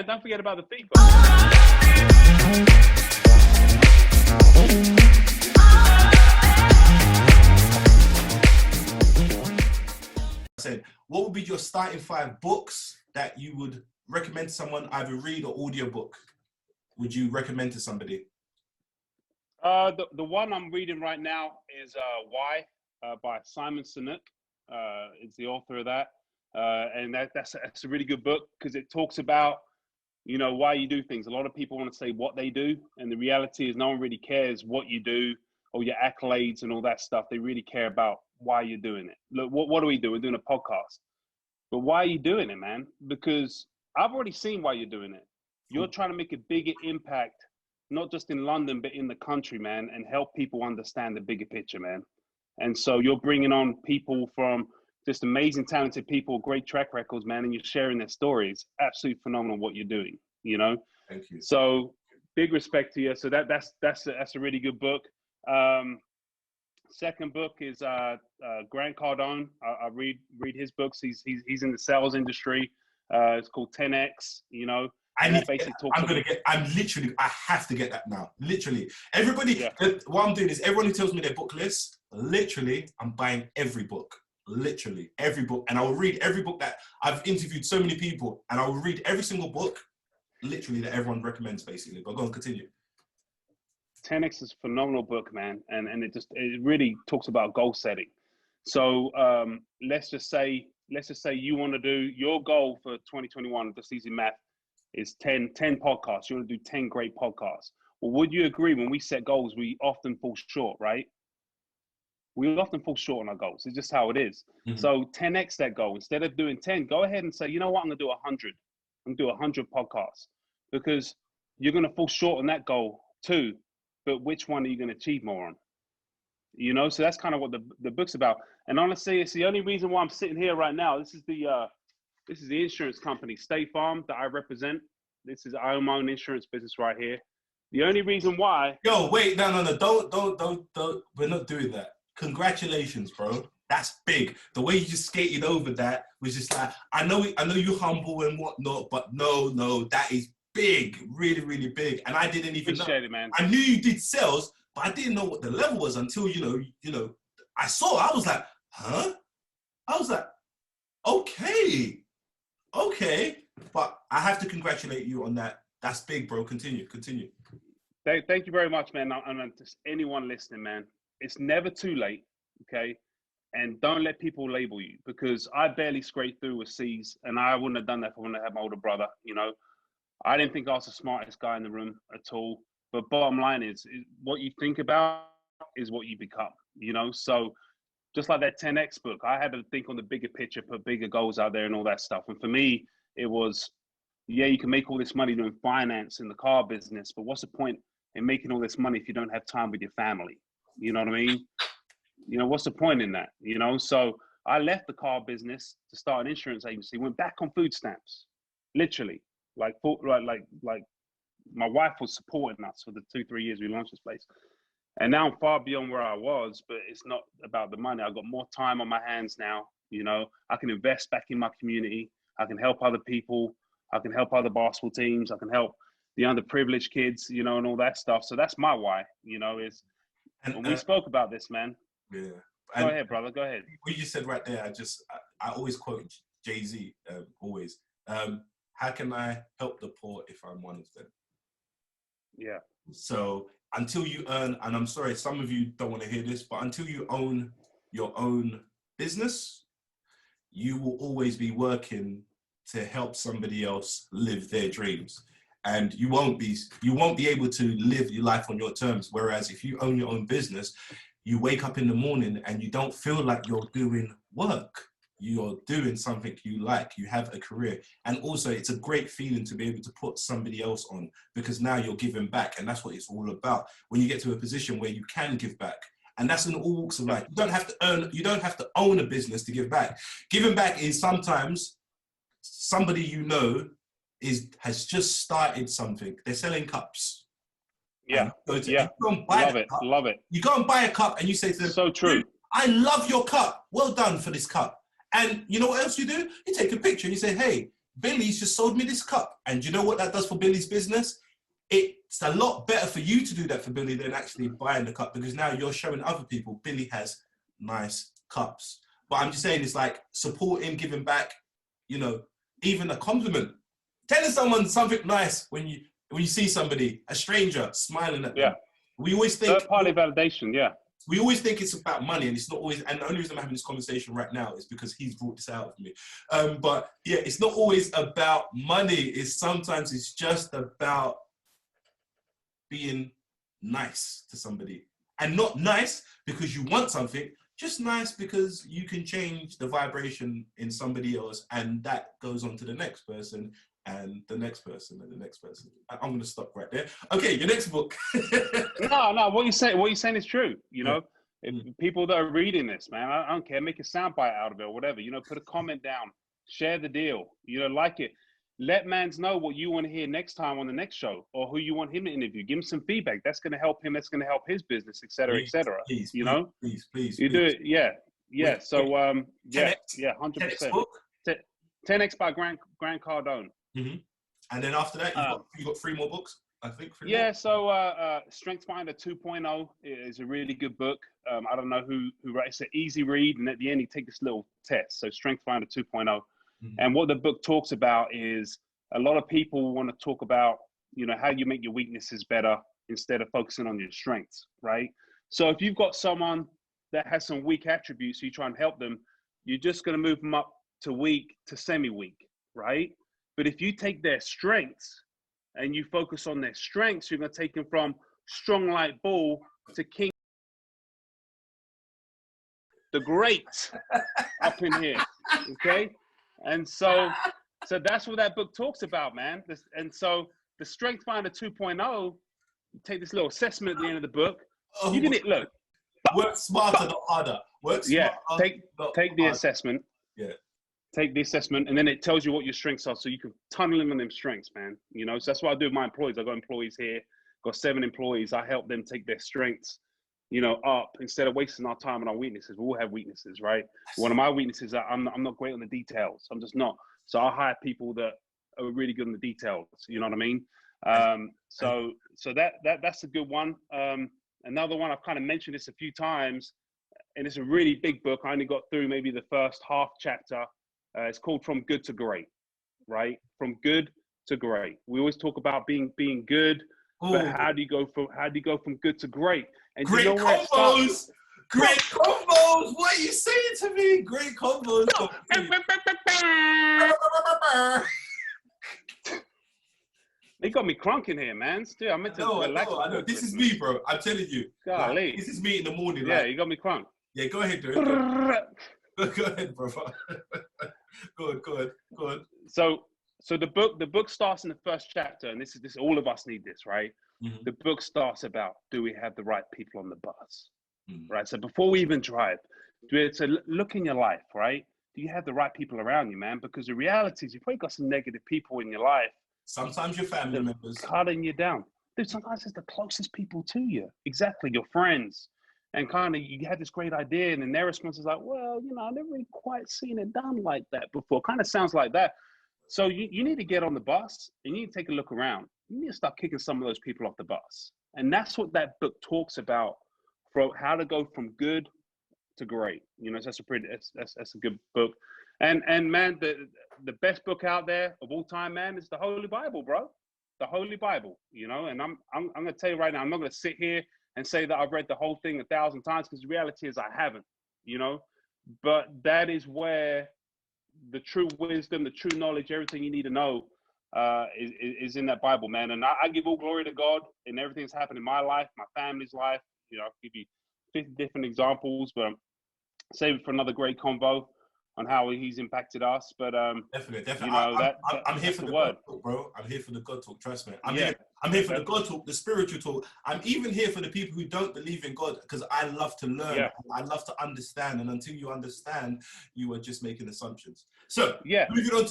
man. Don't forget about the FIFA. Said, what would be your starting 5 books that you would recommend to someone, either read or audiobook? Would you recommend to somebody? The one I'm reading right now is Why by Simon Sinek. Is the author of that, and that's a really good book because it talks about, you know, why you do things. A lot of people want to say what they do, and the reality is no one really cares what you do or your accolades and all that stuff. They really care about why you're doing it. Look, what do we do? We're doing a podcast. But why are you doing it, man? Because I've already seen why you're doing it. You're trying to make a bigger impact, not just in London, but in the country, man, and help people understand the bigger picture, man. And so you're bringing on people from just amazing, talented people, great track records, man, and you're sharing their stories. Absolutely phenomenal what you're doing, you know? Thank you. So big respect to you. So that's a really good book. Second book is Grant Cardone. I read his books. He's in the sales industry. It's called 10X, you know. I have to get that now. Literally. Everybody, what I'm doing is everyone who tells me their book list, literally, I'm buying every book. Literally, every book. And I will read every book that I've interviewed so many people, and I will read every single book, literally, that everyone recommends, basically. But go on, continue. 10X is a phenomenal book, man. And it really talks about goal setting. So let's just say you want to do your goal for 2021, just easy math, is 10 podcasts. You want to do 10 great podcasts. Well, would you agree when we set goals, we often fall short, right? We often fall short on our goals. It's just how it is. Mm-hmm. So 10X that goal. Instead of doing 10, go ahead and say, you know what, I'm going to do 100. I'm going to do 100 podcasts, because you're going to fall short on that goal too. But which one are you going to achieve more on? You know, so that's kind of what the book's about. And honestly, it's the only reason why I'm sitting here right now. This is the insurance company, State Farm, that I represent. I own my own insurance business right here. The only reason why. Yo, wait, no, don't. We're not doing that. Congratulations, bro. That's big. The way you just skated over that was just like, I know you're humble and whatnot, but no, that is big, really, really big. And I didn't even appreciate it, man. I knew you did sales, but I didn't know what the level was until you know. I saw. I was like, huh? I was like, okay. But I have to congratulate you on that. That's big, bro. Continue. Thank you very much, man. And just anyone listening, man, it's never too late, okay? And don't let people label you, because I barely scraped through with C's, and I wouldn't have done that if I wouldn't have had my older brother, you know. I didn't think I was the smartest guy in the room at all. But bottom line is what you think about is what you become, you know? So just like that 10X book, I had to think on the bigger picture, put bigger goals out there and all that stuff. And for me, it was, yeah, you can make all this money doing finance in the car business, but what's the point in making all this money if you don't have time with your family? You know what I mean? You know, what's the point in that? You know, so I left the car business to start an insurance agency, went back on food stamps, literally. Like my wife was supporting us for the 2-3 years we launched this place. And now I'm far beyond where I was, but it's not about the money. I've got more time on my hands now. You know, I can invest back in my community. I can help other people. I can help other basketball teams. I can help the underprivileged kids, you know, and all that stuff. So that's my why, you know, when we spoke about this, man. Yeah. Go ahead, brother. Go ahead. What you said right there, I always quote Jay-Z, always. How can I help the poor if I'm one of them? Yeah. So until you earn, and I'm sorry, some of you don't want to hear this, but until you own your own business, you will always be working to help somebody else live their dreams. And you won't be able to live your life on your terms. Whereas if you own your own business, you wake up in the morning and you don't feel like you're doing work. You're doing something you like, you have a career. And also it's a great feeling to be able to put somebody else on, because now you're giving back. And that's what it's all about. When you get to a position where you can give back, and that's in all walks of life. You don't have to own a business to give back. Giving back is sometimes somebody you know has just started something. They're selling cups. Yeah. You go and buy love it. You go and buy a cup and you say to them, so true. I love your cup. Well done for this cup. And you know what else you do? You take a picture and you say, hey, Billy's just sold me this cup. And you know what that does for Billy's business? It's a lot better for you to do that for Billy than actually buying the cup, because now you're showing other people Billy has nice cups. But I'm just saying, it's like supporting, giving back, you know, even a compliment. Telling someone something nice when you see somebody, a stranger, smiling at them. Yeah. We always think third-party validation, yeah. We always think it's about money, and it's not always. And the only reason I'm having this conversation right now is because he's brought this out of me. But yeah, it's not always about money. Sometimes it's just about being nice to somebody, and not nice because you want something. Just nice because you can change the vibration in somebody else, and that goes on to the next person, and the next person, and the next person. I'm going to stop right there. Okay, your next book. No, what you're saying is true. You know, people that are reading this, man, I don't care, make a soundbite out of it or whatever. You know, put a comment down, share the deal. You know, like it. Let mans know what you want to hear next time on the next show, or who you want him to interview. Give him some feedback. That's going to help him. That's going to help his business, et cetera, et cetera. Please, you know, please. You do it, yeah. So, 10X, 100%. 10X by Grant Cardone. Mm-hmm. And then after that, you got 3 more books, I think. So Strength Finder 2.0 is a really good book. I don't know who writes it. It's an easy read, and at the end, you take this little test. So Strength Finder 2.0. And what the book talks about is a lot of people want to talk about, you know, how you make your weaknesses better instead of focusing on your strengths, right? So if you've got someone that has some weak attributes, you try and help them, you're just going to move them up to weak to semi-weak, right? But if you take their strengths and you focus on their strengths, you're going to take them from strong like bull to king the great up in here, okay? And so that's what that book talks about, man. And so the Strength Finder 2.0, you take this little assessment at the end of the book. You can look. Work smarter, not harder. Take the assessment. Yeah. Take the assessment, and then it tells you what your strengths are, so you can tunnel in on them strengths, man. You know, so that's what I do with my employees. I've got employees here, got 7 employees. I help them take their strengths, you know, up instead of wasting our time on our weaknesses. We all have weaknesses, right? One of my weaknesses is that I'm not great on the details. I'm just not. So I hire people that are really good on the details. You know what I mean? So that's a good one. Another one, I've kind of mentioned this a few times, and it's a really big book. I only got through maybe the first half chapter. It's called From Good to Great, right? From good to great. We always talk about being good, but how do you go from good to great? And great combos! Great combos! What are you saying to me? Great combos! They got me crunk in here, man. Still, I meant to relax. I know. This is me, bro. I'm telling you. Golly. Like, this is me in the morning. Yeah, you got me crunk. Yeah, go ahead, dude. Go ahead, bro. Go on. So the book starts in the first chapter, and this all of us need this, right? Mm-hmm. The book starts about, do we have the right people on the bus, right? So before we even drive, look in your life, right? Do you have the right people around you, man? Because the reality is, you've probably got some negative people in your life. Sometimes your family members cutting you down. Dude, sometimes it's the closest people to you. Exactly, your friends. And kind of, you had this great idea, and then their response is like, well, you know, I've never really quite seen it done like that before. Kind of sounds like that. So you need to get on the bus, and you need to take a look around. You need to start kicking some of those people off the bus. And that's what that book talks about, from how to go from good to great. You know, that's a good book. And man, the best book out there of all time, man, is the Holy Bible, bro. The Holy Bible, you know. And I'm going to tell you right now, I'm not going to sit here and say that I've read the whole thing 1,000 times, because the reality is I haven't, you know. But that is where the true wisdom, the true knowledge, everything you need to know is in that Bible, man. And I give all glory to God in everything that's happened in my life, my family's life. You know, I'll give you 50 different examples, but save it for another great convo on how he's impacted us. But definitely. You know, I'm here for the God talk, bro. I'm here for the God talk. Trust me. I'm here for the God talk, the spiritual talk. I'm even here for the people who don't believe in God, because I love to learn. Yeah. I love to understand, and until you understand, you are just making assumptions. So moving on to